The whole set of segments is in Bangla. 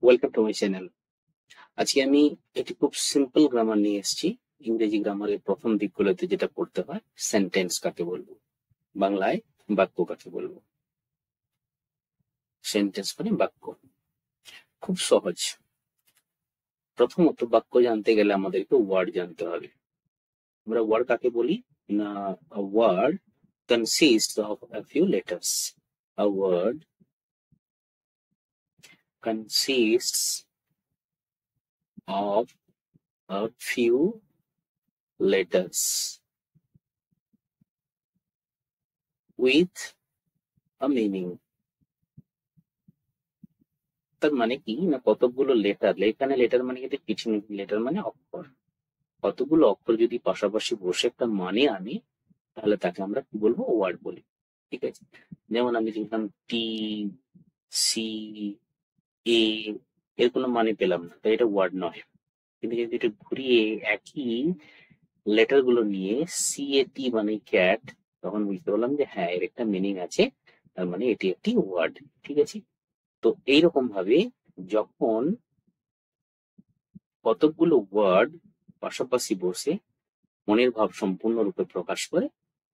Welcome to my channel. আজকে আমি একটি খুব সিম্পল গ্রামার নিয়ে এসেছি। ইংরেজি গ্রামারের প্রথম দিকগুলোতে যেটা পড়তে হয়, সেন্টেন্স কাকে বলবো, বাংলায় বাক্য কাকে বলবো। সেন্টেন্স মানে বাক্য, খুব সহজ। প্রথমত বাক্য জানতে গেলে আমাদেরকে ওয়ার্ড জানতে হবে। আমরা ওয়ার্ড কাকে বলি না, word consists of a few letters. A word consists of a few letters with a meaning. তার মানে কি না, কতগুলো লেটার, এখানে লেটার মানে কিন্তু কিছু নেই, লেটার মানে অক্ষর। কতগুলো অক্ষর যদি পাশাপাশি বসে একটা মানে আনে, তাহলে তাকে আমরা কি বলবো, ওয়ার্ড বলি। ঠিক আছে, যেমন আমি লিখলাম টি, সি, এ, এর কোনো মানে পেলাম না, তাই এটা ওয়ার্ড নয়। কিন্তু যদি এটা ঘুরিয়ে একই লেটার গুলো নিয়ে সি এ টি মানে ক্যাট, তখন বুঝতে পারলাম যে হ্যাঁ, এর একটা মিনিং আছে, তার মানে এটি একটি ওয়ার্ড। ঠিক আছে, তো এইরকম ভাবে যখন কতগুলো ওয়ার্ড পাশাপাশি বসে মনের ভাব সম্পূর্ণরূপে প্রকাশ করে,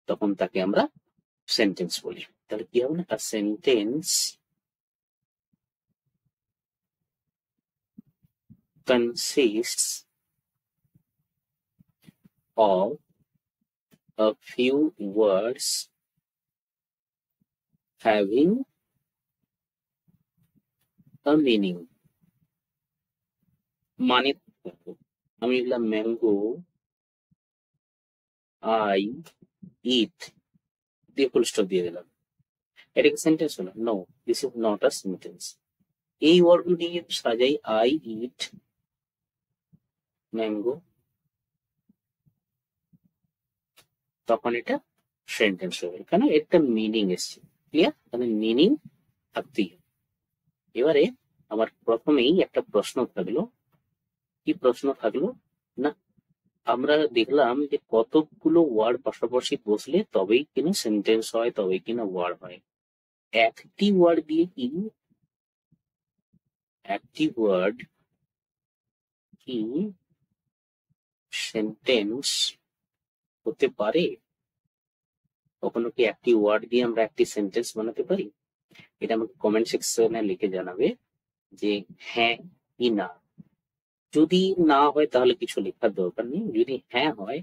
তখন তাকে আমরা সেন্টেন্স বলি। তাহলে কি হবে না, a sentence consists of a few words having a meaning. মানে আমি লিখলাম ম্যাঙ্গো আই ইট, দিয়ে ফুল স্টপ দিয়ে দিলাম। এটা কি সেন্টেন্স হলো? No, this is not a sentence. এই ওয়ার্ডগুলো দিয়ে সাজাই আই ইট ম্যাঙ্গো, তখন এটা সেন্টেন্স হবে, কেন একটা মিনিং এসছে। ক্লিয়ার? তাহলে মিনিং থাকতেই হবে। এবারে আমার প্রথমেই একটা প্রশ্ন থাকলো। কি প্রশ্ন থাকলো না, আমরা দেখলাম যে কতগুলো ওয়ার্ড পাশাপাশি বসলে তবেই কিনা সেন্টেন্স হয়, তবেই কিনা ওয়ার্ড হয়। একটি ওয়ার্ড দিয়ে কি সেন্টেন্স হতে পারে? কখনো কি একটি ওয়ার্ড দিয়ে আমরা একটি সেন্টেন্স বানাতে পারি? এটা আমাকে কমেন্ট সেকশনে লিখে জানাবে যে হ্যাঁ কি না। যদি না হয় তাহলে কিছু লেখার দরকার নেই, যদি হ্যাঁ হয়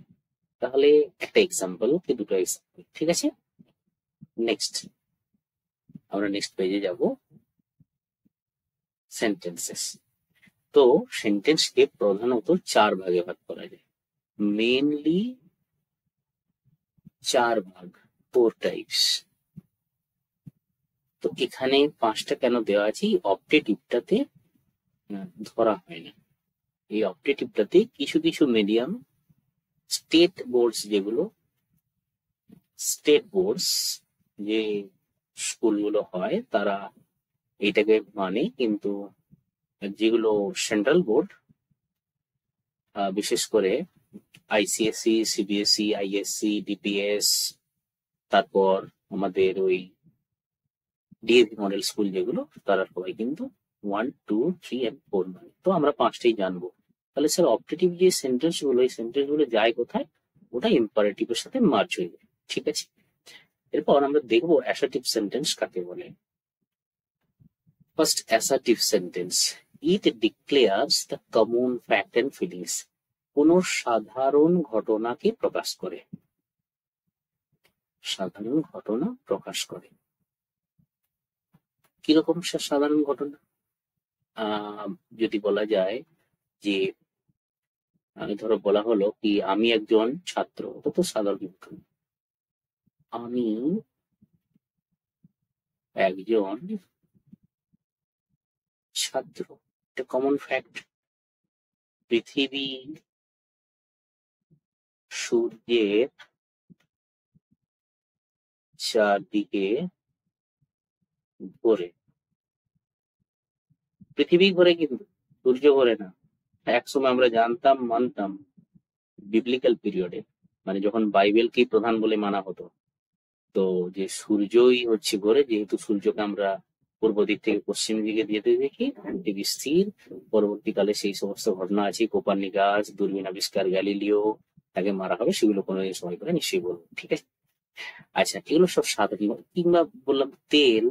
তাহলে একটা এক্সাম্পল কি দুটো এক্সাম্পল। ঠিক আছে, নেক্সট আমরা নেক্সট পেজে যাব, সেন্টেন্সেস। তো সেন্টেন্সকে প্রধানত চার ভাগে ভাগ করা যায়, মেইনলি চার ভাগ, 4 টাইপস। তো এখানে 5টা কেন দেওয়া আছে, অপটেটিভটাতে ধরা হয় না। এই অপটেটিভটাতে কিছু কিছু মিডিয়াম, স্টেট বোর্ডস, যেগুলো স্টেট বোর্ডস যে স্কুলগুলো হয় তারা এইটাকে মানে, কিন্তু যেগুলো সেন্ট্রাল বোর্ড, বিশেষ করে আইসিএসসি, সিবিএসই, আইএসসি, ডিপিএস, তারপর আমাদের ওই ডিএভি মডেল স্কুল যেগুলো, তারা সবাই কিন্তু 1, 2, 3 and 4 মানে। তো আমরা 5টাই জানবো। তাহলে স্যার অপটেটিভ যে সেন্টেন্স গুলো, এই সেন্টেন্স গুলো যায় কোথায়? ওটা ইম্পারেটিভের সাথে মার্চ হয়ে যায়। ঠিক আছে, এরপর আমরা দেখবো অ্যাসার্টিভ সেন্টেন্স কাকে বলে। First, assertive sentence, it declares the common fact and feelings. কোন সাধারণ ঘটনাকে প্রকাশ করে, সাধারণ ঘটনা প্রকাশ করে। কিরকম সাধারণ ঘটনা? যদি বলা যায় যে ধরো বলা হলো কি, আমি একজন ছাত্র, এটা তো সাধারণ ঘটনা। আমি একজন ছাত্র, এটা কমন ফ্যাক্ট। পৃথিবী সূর্যের চারদিকে ঘোরে। পৃথিবী ঘোরে, কিন্তু সূর্য ঘোরে না। একসময় আমরা জানতাম, মানতাম বিবলিক্যাল পিরিয়ডে, মানে যখন বাইবেলকেই প্রধান বলে মানা হতো, তো যে সূর্যই হচ্ছে ঘোরে, যেহেতু সূর্যকে আমরা পূর্ব দিক থেকে পশ্চিম দিকে যেতে দেখি পৃথিবী স্থির। পরবর্তীকালে সেই সমস্ত ঘটনা আছে, কোপার্নিকাস, দূরবীন আবিষ্কার, গ্যালিলিও, তাকে মারা হবে, সেগুলো কোনো সময় করে নিশ্চয়ই বলবো, ঠিক আছে। আচ্ছা, এগুলো সব সাধারণ। কিংবা বললাম তেল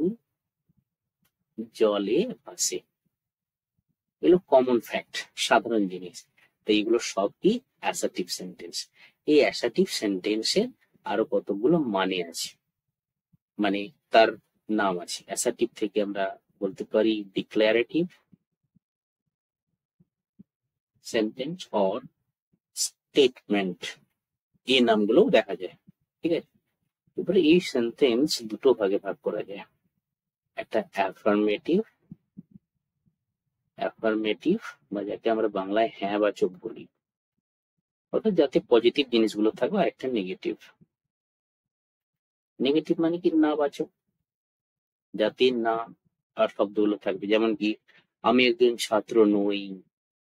জলে ভাসে, এগুলো কমন ফ্যাক্ট, সাধারণ জিনিস। তো এইগুলো সব কি অ্যাসার্টিভ সেন্টেন্স। এই অ্যাসার্টিভ সেন্টেন্সের আরো কতগুলো মানে আছে, মানে তার নাম আছে। অ্যাসার্টিভ থেকে আমরা বলতে পারি ডিক্লারেটিভ সেন্টেন্স অর স্টেটমেন্ট, এই নামগুলো দেখা যায়, ঠিক আছে। এবারে এই সেন্টেন্স দুটো ভাগে ভাগ করা যায়, একটা অ্যাফার্মেটিভ, অ্যাফার্মেটিভ বা যাকে আমরা বাংলায় হ্যাঁ বাচক বলি, অর্থাৎ যাতে পজিটিভ জিনিসগুলো থাকবে, আর একটা নেগেটিভ। নেগেটিভ মানে কি না বাচক, যাতে না আর শব্দগুলো থাকবে, যেমন কি আমি একজন ছাত্র নই,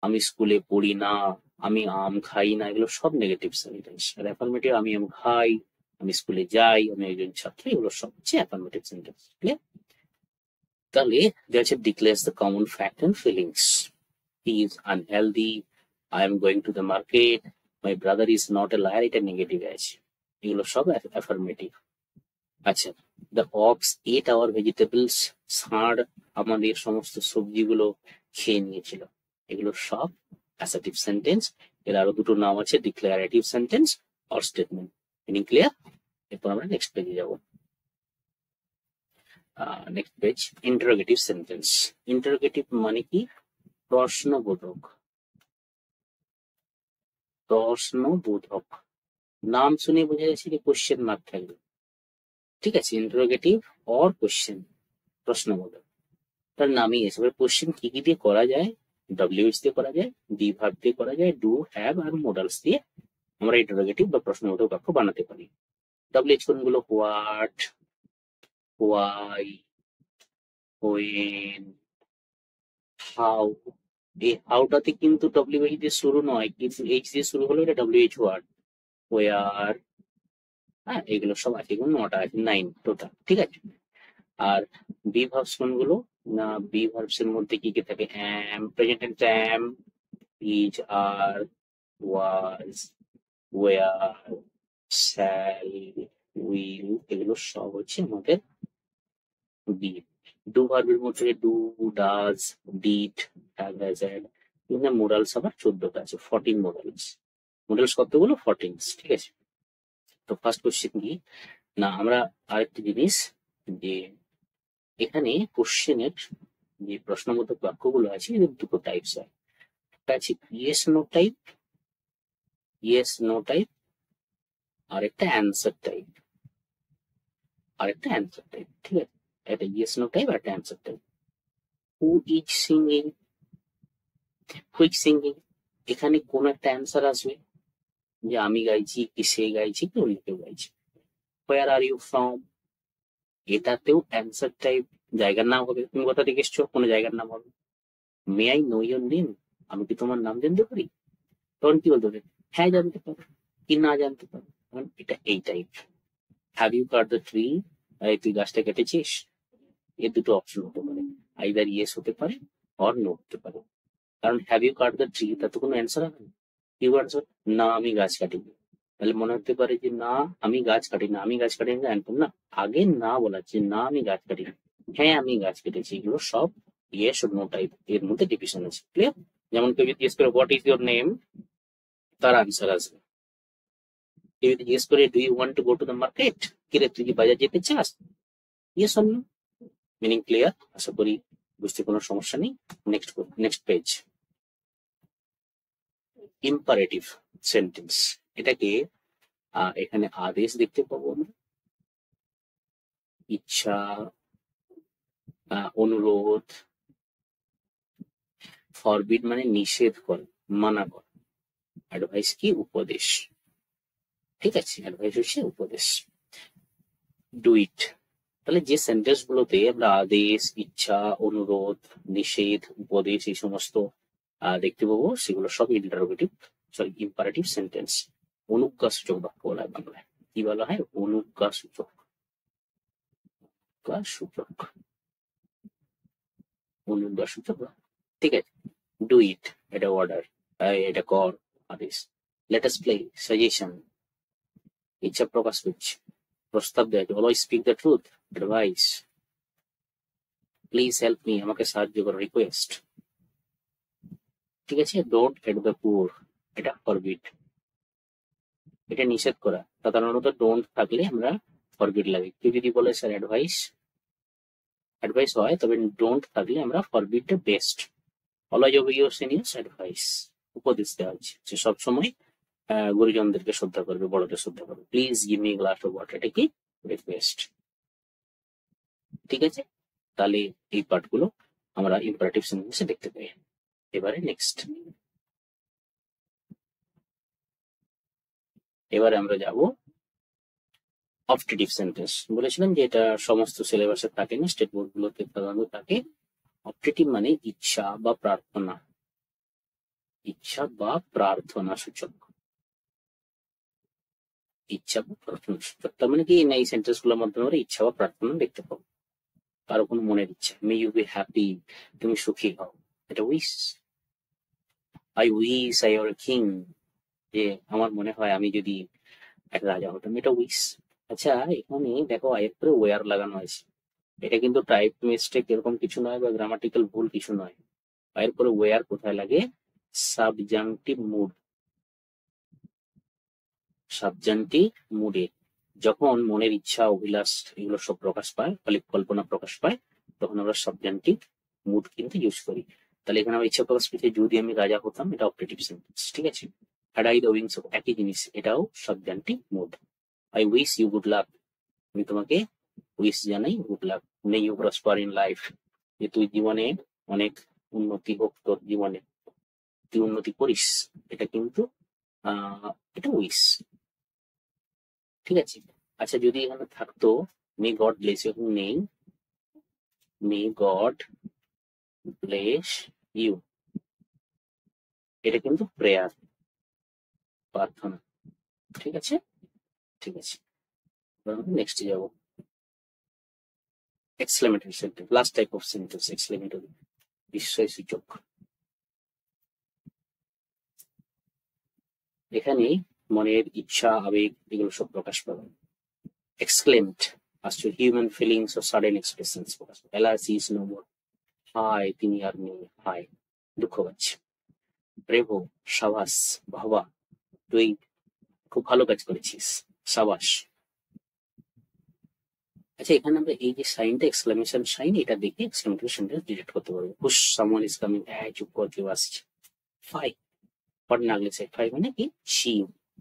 আমি স্কুলে পড়ি না, আমি আম খাই না, এগুলো সব নেগেটিভ সেন্টেন্স। আর অ্যাফার্মেটিভ আমি আম খাই, আমি স্কুলে যাই, আমি একজন ছাত্র, এগুলো সব হচ্ছে অ্যাফার্মেটিভ সেন্টেন্স। তাহলে হচ্ছে declares the common fact and feelings. He is unhealthy, I am going to the market, my brother is not a liar, এটা নেগেটিভ আছে, এগুলো সব অ্যাফার্মেটিভ। আচ্ছা, the ox ate our vegetables, ষাঁড় আমাদের সমস্ত সবজিগুলো খেয়ে নিয়েছিল, এগুলো সব অ্যাসার্টিভ সেন্টেন্স। এর আরো দুটো নাম আছে, declarative sentence or statement. Meaning clear? এরপর আমরা নেক্সট পেজে যাব। Next page, interrogative sentence. Interrogative মানে কি প্রশ্নবোধক, প্রশ্নবোধক। নাম শুনে বোঝা যাচ্ছে যে কোশ্চেন মার্ক থাকবে, ঠিক আছে। ইন্টারোগেটিভ অর কোশ্চেন, প্রশ্নবোধক, তার নামই আছে। এবার কোশ্চেন কি কি দিয়ে করা যায়? ডব্লিউএইচ দিয়ে করা যায়, বি ভার্ব দিয়ে করা যায়, ডু, হ্যাভ আর মোডালস দিয়ে আমরা ইন্টারোগেটিভ বা প্রশ্নবোধক বাক্য বানাতে পারি। ডব্লিউএইচ কোনগুলো? What, why, when, how. এই হাউটাতে কিন্তু ডব্লিউএইচ দিয়ে শুরু নয়, কিন্তু এইচ দিয়ে শুরু হলো, এটা ডব্লিউএইচ ওয়ার্ড। ওয়ার, হ্যাঁ, এগুলো সব আছে, এগুলো 9টা আছে, 9 টোটাল, ঠিক আছে। আর বি ভার্বস কোনগুলো? না, বি ভার্বস এর মধ্যে কি কি থাকে? Am, present tense am, is, are, was, were, shall, will, এগুলো সব হচ্ছে আমাদের বি। ডু ভার্বের মধ্যে do, does, did, have, has, had. কিন্তু মোডালস আবার 14টা আছে, 14 মোডালস। মোডালস কতগুলো? 14, ঠিক আছে। তো ফার্স্ট কোশ্চেন কি না, আমরা আরেকটি জিনিস, যে এখানে কোশ্চেনের যে প্রশ্নবোধক বাক্যগুলো আছে এদের দুটো টাইপস হয়। একটা আছে yes no type, yes no type, আর একটা অ্যান্সার টাইপ, আর একটা অ্যান্সার টাইপ, ঠিক আছে। একটা ইয়েস নো টাইপ আর একটা answer type. Who is singing, which singing, এখানে কোন একটা অ্যান্সার আসবে, যে আমি গাইছি, কি সে গাইছি, কি অন্য কেউ গাইছে। হোয়ার আর ইউ ফ্রম, এটাতেও অ্যান্সার টাইপ, জায়গার নাম হবে, তুমি কোথা থেকে এসছো, কোনো জায়গার নাম হবে। May I know your name, আমি কি তোমার নাম জানতে পারি? তখন কি বলতে হবে? হ্যাঁ জানতে পারো, কি না জানতে পারো, এটা এই type. Have you cut the tree, তুই গাছটা কেটেছিস, এর দুটো অপশন হতে পারে, আইদার ইয়েস হতে পারে অর নো হতে পারে। কারণ have you cut the tree, তার তো কোনো অ্যান্সার হবে না। ইউ আনসার না, আমি গাছ কাটিনি, তাহলে মনে হতে পারে যে না আমি গাছ কাটি না, আমি গাছ কাটিনি অ্যান্সার না, আগে না বলা যে না আমি গাছ কাটিনি, হ্যাঁ আমি গাছ কেটেছি, এগুলো সব ইয়েস ও নো টাইপ, এর মধ্যে ডিভিশন আছে, ক্লিয়ার? যেমন কেউ যদি জিজ্ঞেস করে হোয়াট ইজ ইউর নেম, তার আনসার আসবে। কেউ যদি জিজ্ঞেস করে do you want to go to the market, কিরে তুই কি বাজার যেতে চাস, yes or no. Meaning clear? আশা করি বুঝতে কোনো সমস্যা নেই। Next page, imperative sentence. এটাকে এখানে আদেশ দেখতে পাবো আমরা, ইচ্ছা, অনুরোধ, ফরবিড মানে নিষেধ করে, মানা করে, অ্যাডভাইস কি উপদেশ, ঠিক আছে, অ্যাডভাইস হচ্ছে উপদেশ। ডু ইট, তাহলে যে সেন্টেন্স গুলোতে আমরা আদেশ, ইচ্ছা, অনুরোধ, নিষেধ, উপদেশ এই সমস্ত দেখতে পাবো, সেগুলো সব ইন্টারোগেটিভ, সরি ইম্পারেটিভ সেন্টেন্স। অনুজ্ঞাসূচক বাক্য বলা হয় বাংলায়, কি বলা হয়? অনুজ্ঞাসূচক, সূচক। অনুদ্বার সূচক ভার্ব। ঠিক আছে, ডু ইট এটা অর্ডার, এটা কর আদেশ। লেট আস প্লে সাজেশন, ইচ্ছা প্রকাশ করছে, প্রস্তাব দেয়, always speak the truth advice, please help me আমাকে সাহায্য করো রিকোয়েস্ট। ঠিক আছে, ডোন্ট হেট দ্য পুয়ার এটা ফরবিড, এটা নিষেধ করা। সাধারণত ডোন্ট থাকলে আমরা ফরবিড লাগে। কেউ যদি বলে স্যার অ্যাডভাইস অ্যাডভাইস হয়, তবে ডোন্ট থাকলে আমরা forbid the best, always obey your seniors advice, উপদেশ দেওয়া হচ্ছে যে সবসময় গুরুজনদেরকে শ্রদ্ধা করবে, বড়দের শ্রদ্ধা করবে। Please give me glass of water, এটা কি রিকোয়েস্ট। ঠিক আছে, তাহলে এই পার্টগুলো আমরা ইম্পারেটিভ সেন্টেন্সে দেখতে পাই। এবারে নেক্সট, এবারে আমরা যাব অপটেটিভ সেন্টেন্স। বলেছিলাম যে এটা সমস্ত সিলেবাসে থাকে না, স্টেট বোর্ড গুলোতে সাধারণত থাকে। অপটেটিভ মানে ইচ্ছা বা প্রার্থনা, ইচ্ছা বা প্রার্থনা সূচক, ইচ্ছা বা প্রার্থনা সূচক। তার মানে কি না, এই সেন্টেন্স গুলোর মাধ্যমে আমরা ইচ্ছা বা প্রার্থনা দেখতে পাবো। কারো কোনো মনের ইচ্ছা, মে ইউ বি হ্যাপি, তুমি সুখী হও, এটা wish. I wish I are king, যে আমার মনে হয় আমি যদি একটা রাজা হতাম, এটা উইশ। আচ্ছা, এখানে দেখো আয়ের পরে ওয়ার লাগানো আছে, এটা কিন্তু টাইপ মিস্টেক এরকম কিছু নয় বা গ্রামাটিক্যাল ভুল কিছু নয়। আয়ের পরে ওয়ার কোথায় লাগে? সাবজাংটিভ মুড, সাবজাংটিভ মুডে যখন মনের ইচ্ছা অভিলাষ এগুলো সব প্রকাশ পায়, কল্পনা প্রকাশ পায়, তখন আমরা সাবজাংটিভ মুড কিন্তু ইউজ করি। তাহলে এখানে আমার ইচ্ছা প্রকাশ পেয়েছে, যদি আমি রাজা হতাম, এটা অপারেটিভ সেন্টেন্স। ঠিক আছে, had I the wings of, একই জিনিস, এটাও subjunctive mood. I wish you good luck, আমি তোমাকে উইশ জানাই good luck. May you prosper in life, যে তুই জীবনে অনেক উন্নতি হোক, তোর জীবনে তুই উন্নতি করিস, এটা কিন্তু এটা উইশ। ঠিক আছে, আচ্ছা যদি এখানে থাকতো মে গড ব্লেস ইউ, নেই মে গড ব্লেস ইউ, এটা কিন্তু প্রেয়ার, প্রার্থনা। ঠিক আছে, ঠিক আছে, নেক্সট যাব exclamatory sentence, last type of sentence exclamatory, বিস্ময় সূচক। এখানে মনের ইচ্ছা আবেগ এগুলো সব প্রকাশ পাবে। এক্সক্লেমড আসছে হিউম্যান ফিলিংস ও সাডেন এক্সপ্রেশনস প্রকাশ পাবে। এলার্জি ইজ নো মোর, হায় তিনি আর নেই, হায় দুঃখ পাচ্ছে। ব্রেভো সাবাস, বাবা তুই খুব ভালো কাজ করেছিস, সাবাস। আচ্ছা, এখানে আমরা এই যে সাইনটা এক্সক্লেমেশন সাইন, এটা দেখে এক্সক্লেমেটরি সেন্টেন্স ডিটেক্ট করতে পারবো। হুশ সামওয়ান ইজ কামিং, চুপ কর কেউ আসছে। ফাই পর নাগলে সাইড, ফাই মানে কি ছি,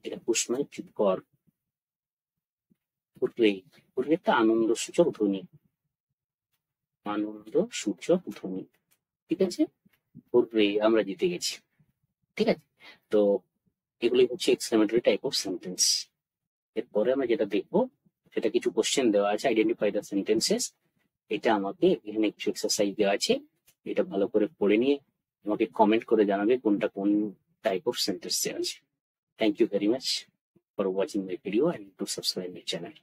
এটা হুশ মানে চুপ কর। হুররে, হুররে একটা আনন্দ সূচক ধ্বনি, আনন্দ সূচক ধ্বনি। ঠিক আছে, হুররে আমরা জিতে গেছি। ঠিক আছে, তো এগুলোই হচ্ছে এক্সক্লেমেটরি টাইপ অফ সেন্টেন্স। এরপরে আমরা যেটা দেখবো সেটা কিছু কোশ্চেন দেওয়া আছে, আইডেন্টিফাই দ্য সেন্টেন্সেস। এটা আমাকে এখানে কিছু এক্সারসাইজ দেওয়া আছে, এটা ভালো করে পড়ে নিয়ে আমাকে কমেন্ট করে জানাবে কোনটা কোন টাইপ অফ সেন্টেন্স দেওয়া আছে। Thank you very much for watching my video and to subscribe my channel.